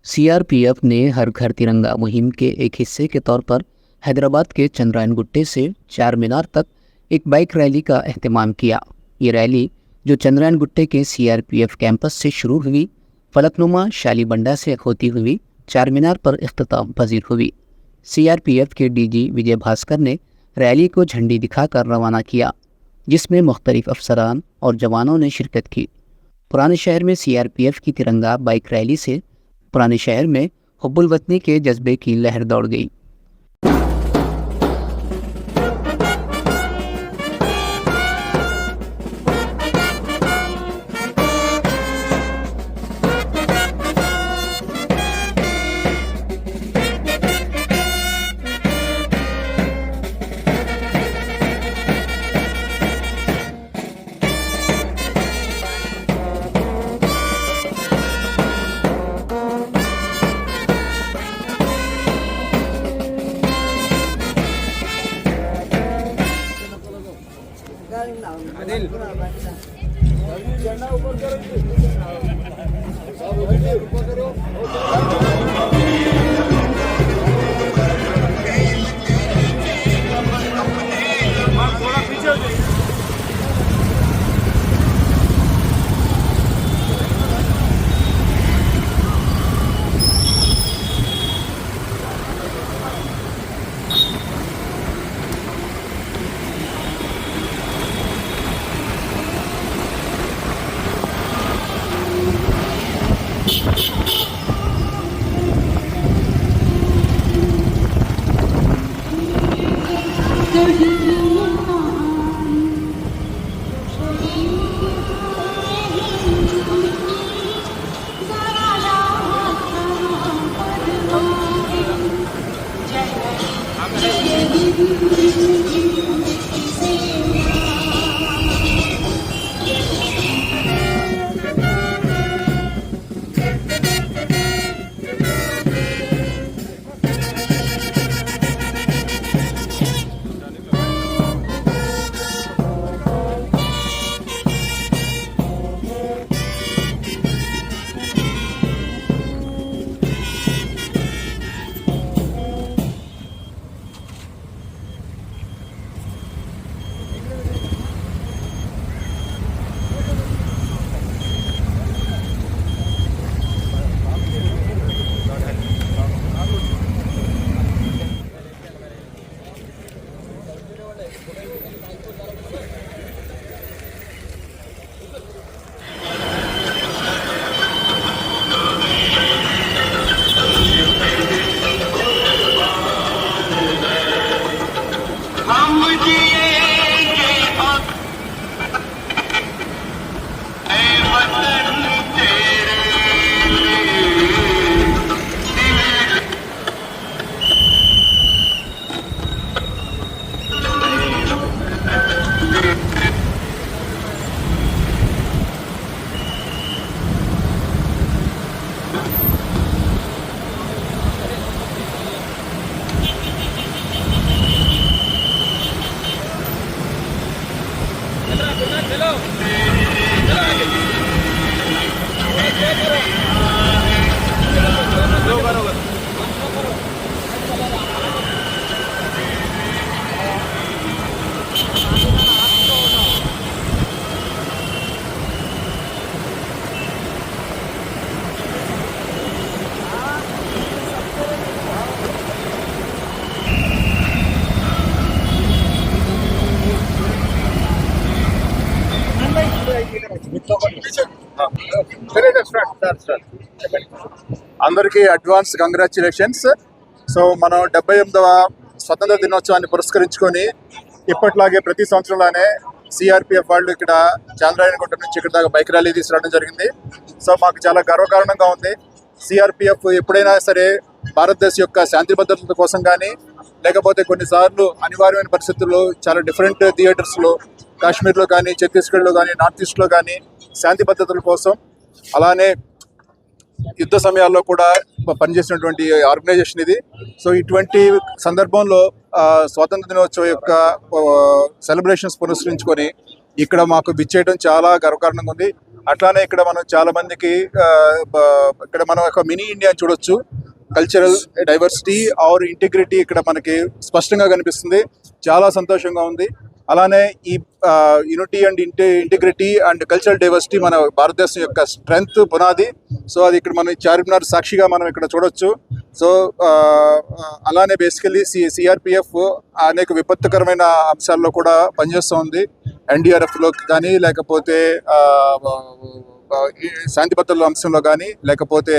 CRPF ने हर घर तिरंगा मुहिम के एक हिस्से के तौर पर हैदराबाद के चंद्रायन गुट्टे से चार मीनार तक एक बाइक रैली का एहतमाम किया। ये रैली जो चंद्रायन गुट्टे के सीआरपीएफ कैंपस से शुरू हुई, फलकनुमा शालीबंडा से होती हुई चार मीनार पर इख्तिताम पजीर हुई। सीआरपीएफ के डीजी विजय भास्कर ने रैली को झंडी दिखाकर रवाना किया, जिसमें मुख्तलिफ अफसरान और जवानों ने शिरकत की। पुराने शहर में सीआरपीएफ की तिरंगा बाइक रैली से पुराने शहर में हुब्बुल वतनी के जज्बे की लहर दौड़ गई। అందరికీ అడ్వాన్స్ కంగ్రాచ్యులేషన్స్. సో మనం 78వ స్వతంత్ర దినోత్సవాన్ని పురస్కరించుకొని ఇప్పట్లాగే ప్రతి సంవత్సరంలోనే సిఆర్పిఎఫ్ వాళ్ళు ఇక్కడ చంద్రాయనగుట్ట నుంచి ఇక్కడ దాకా బైక్ ర్యాలీ తీసుకురావడం జరిగింది. సో మాకు చాలా గర్వకారణంగా ఉంది. సిఆర్పిఎఫ్ ఎప్పుడైనా సరే భారతదేశం యొక్క శాంతి భద్రతల కోసం కానీ, లేకపోతే కొన్నిసార్లు అనివార్యమైన పరిస్థితుల్లో చాలా డిఫరెంట్ థియేటర్స్లో, కాశ్మీర్లో కానీ, ఛత్తీస్గఢ్లో కానీ, నార్త్ ఈస్ట్లో కానీ శాంతి భద్రతల కోసం, అలానే యుద్ధ సమయాల్లో కూడా పనిచేసినటువంటి ఆర్గనైజేషన్ ఇది. సో ఇటువంటి సందర్భంలో స్వాతంత్ర దినోత్సవం యొక్క సెలబ్రేషన్స్ పురస్కరించుకొని ఇక్కడ మాకు విచ్చేయడం చాలా గర్వకారణంగా ఉంది. అట్లానే ఇక్కడ మనం చాలా మందికి ఇక్కడ మనం ఒక మినీ ఇండియా చూడొచ్చు. కల్చరల్ డైవర్సిటీ ఆర్ ఇంటిగ్రిటీ ఇక్కడ మనకి స్పష్టంగా కనిపిస్తుంది. చాలా సంతోషంగా ఉంది. అలానే ఈ unity and integrity and cultural diversity మన భారతదేశం యొక్క స్ట్రెంగ్త్ పునాది. సో అది ఇక్కడ మనం చార్మినార్ సాక్షిగా మనం ఇక్కడ చూడొచ్చు. సో అలానే బేసికలీ సిఆర్పిఎఫ్ అనేక విపత్తుకరమైన అంశాల్లో కూడా పనిచేస్తూ ఉంది. ఎన్డీఆర్ఎఫ్లో కానీ, లేకపోతే శాంతి భద్రతల అంశంలో కానీ, లేకపోతే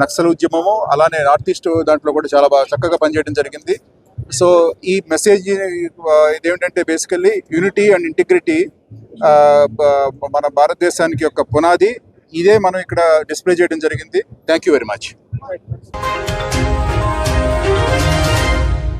నక్సల్ ఉద్యమము, అలానే నార్త్ ఈస్ట్ దాంట్లో కూడా చాలా బాగా చక్కగా పనిచేయడం జరిగింది. సో ఈ మెసేజ్ ఇదేమిటంటే బేసికల్లీ యూనిటీ అండ్ ఇంటిగ్రిటీ మన భారతదేశానికి యొక్క పునాది. ఇదే మనం ఇక్కడ డిస్ప్లే చేయడం జరిగింది. Thank you very much.